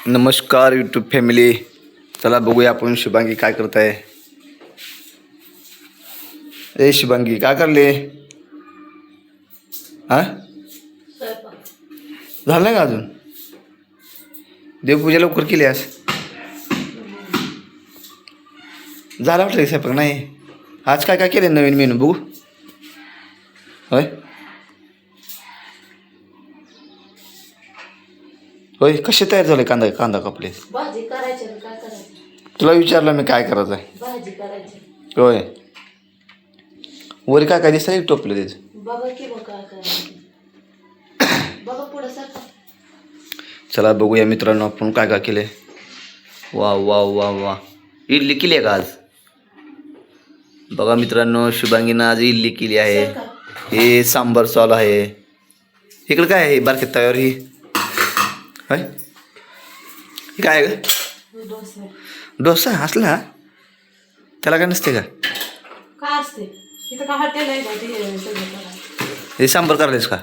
नमस्कार YouTube family. चला बघूया आपण शुभांगी काय करत आहे. ए शुभांगी काय करले. हा झालं नाही का अजून. देवपूजा लवकर केली आज. झाला वाटलं स्वयंपाक नाही. आज काय काय केलं नवीन मेनू बघू. होय होय कसे तयार झाले. कांदा कांदा कापले. भाजी करायची आणि काय करायचं. तुला विचारलं मी काय करायचं आहे. भाजी करायची. होय वर काय काय दिसतं टोपलं त्याचं. बघा की बघ काय करायचं. बघा पुढं सारखं. चला बघूया मित्रांनो आपण काय काय केले. वा वा वा वा इडली केली आहे का आज. बघा मित्रांनो शुभांगीनं आज इडली केली आहे. हे सांबार चालू आहे. इकडे काय आहे बारकेत तव्यावर ही. होय हे काय आहे ग. डोसा डोसा असला त्याला काय नसते का. काय असते इथं का हॉटेल आहे का ते सगळं करायचं. हे सांबार करायलाच का.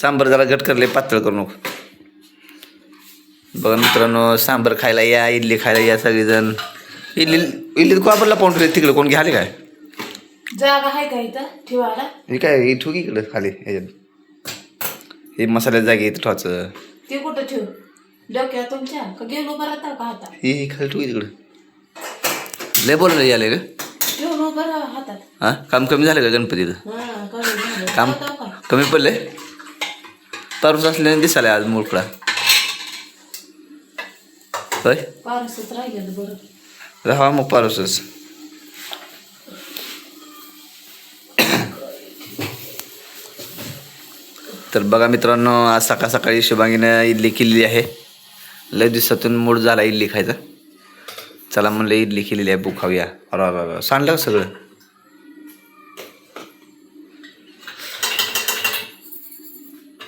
सांबार जरा घट करले पातळ करू नको. बघा मित्रांनो सांबार खायला या इडली खायला या सगळेजण. इडलीत कोपरला पाऊंड तिकडे कोण घ्याले काय. जागा आहे का इथं ठेवायला. हे काय हे ठेवू की इकडं खाली ह्याच्यात. हे मसाल्यात जागे इथं ठेवायचं. ते कुठं ठेव डोक्यात तुमच्या का गेलो बरं आता का हातात. हे खाली ठेवू तिकडं. लय बोललं याले ग. ठेवून उभं राहा हातात. हां काम कमी झालं का गणपतीचं. हां कमी झालं. काम होतं का? कमी पडले. पारूस असल्याने दिसाले आज मोकळा. होय पारसच राहिलेलं बरं. राहा मग पारूसच. तर बघा मित्रांनो आज सकाळ सकाळी शुभांगीनं इडली केलेली आहे. लय दिवसातून मूड झाला इडली खायचा. चला म्हणलं इडली केलेली आहे बघू खाऊया. अरे सांडलं का सगळं.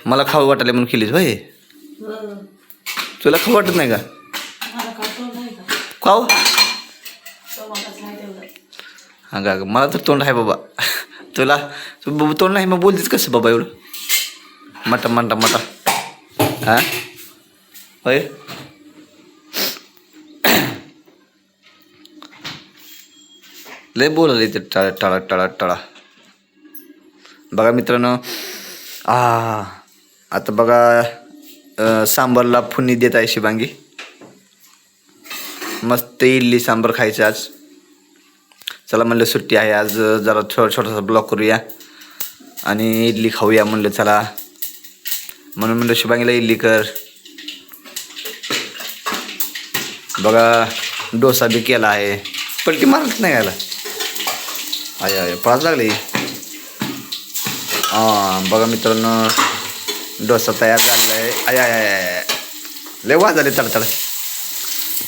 मला खाऊ वाटले म्हणून केलीच भाई. हं. तुला खाऊ वाटत नाही का. मला काय तोंड आहे का. खाऊ तुम्हालाच नाही तेवढं. हां का मला तर तोंड आहे बाबा. तुला तोंड नाही मग बोलतेच कसं बाबा एवढं. मटा मटा मटा हां होय. लय बोलले ते टाळा टाळा टाळा टाळा. बघा मित्रांनो आता बघा सांबारला फुन्नी देत आहे शुभांगी. मस्त इडली सांबार खायचं आज. चला म्हणलं सुट्टी आहे आज जरा छोटासा ब्लॉग करूया आणि इडली खाऊया म्हणलं चला. म्हणून म्हणलं शुभांगीला इडली कर. बघा डोसा बी केला आहे. पलटी मारत नाही यायला. आय आय पळाच लागले. हां बघा मित्रांनो डोसा तयार झालेला आहे. आय आय आय लय वाज झाले तडतड.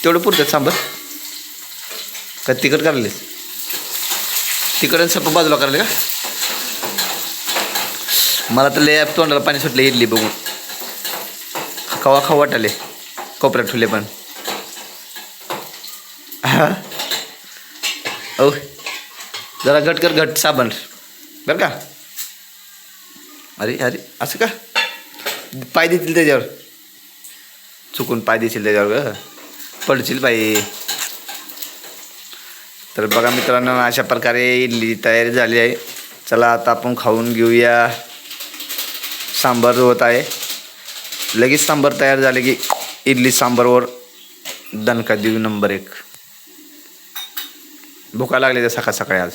तेवढं पुरतं सांबर का तिखट करायले. तिखट आणि सप्पा बाजूला करायला का. मला तर लय तोंडाला पाणी सुटले इडली बघून. खवा खाऊ वाटाले कोपऱ्यात ठुले पण. हां ओ जरा घट कर घट साबण बरं का. अरे अरे असं का पाय देतील त्याच्यावर. चुकून पाय देशील त्याच्यावर ग पडशील बाई. तर बघा मित्रांनो अशा प्रकारे इडली तयारी झाली आहे. चला आता आपण खाऊन घेऊया. सांबार होत आहे. लगेच सांबार तयार झाले की इडली सांबारवर दणका देऊ नंबर 1. भुका लागली तर सकाळ सकाळी आज.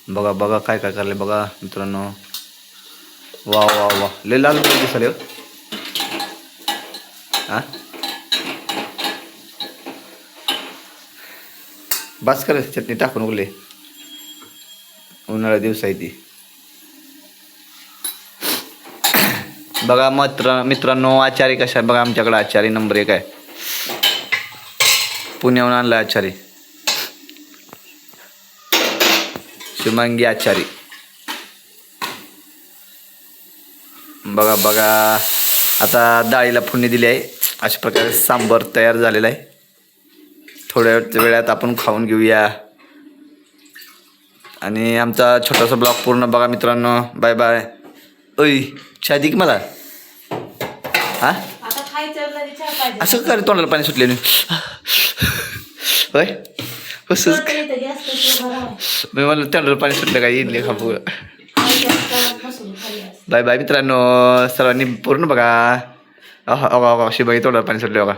बघा बघा काय काय करले बघा मित्रांनो. वा वा वा लय लाल दिसले हो. हां बस कर चटणी टाकून उगले. उन्हाळ्या दिवस आहे ती. बघा मित्रांनो आचारी कशा बघा आमच्याकडे आचारी नंबर 1 आहे. पुण्याहून आणला आचारी शुभांगी आचारी. बघा बघा आता डाळीला फुडणी दिली आहे. अशा प्रकारे सांबार तयार झालेला आहे. थोड्या वेळात आपण खाऊन घेऊया आणि आमचा छोटासा ब्लॉग पूर्ण बघा मित्रांनो. Bye bye. ओय शादी की मला हां खायचं नाही चहा पाहिजे. असं का रे तोंडाला पाणी सुटले होय कसं तुला तर इथं गॅस पेटवून उभा राहा. मी म्हणलं तोंडाला पाणी सुटलं काय इडली खाऊ खायच्या तव्यात बसून खाली असते. बाय बाय मित्रांनो सर्वांनी पूर्ण बघा शिबाई तोंडाला पाणी सुटले बघा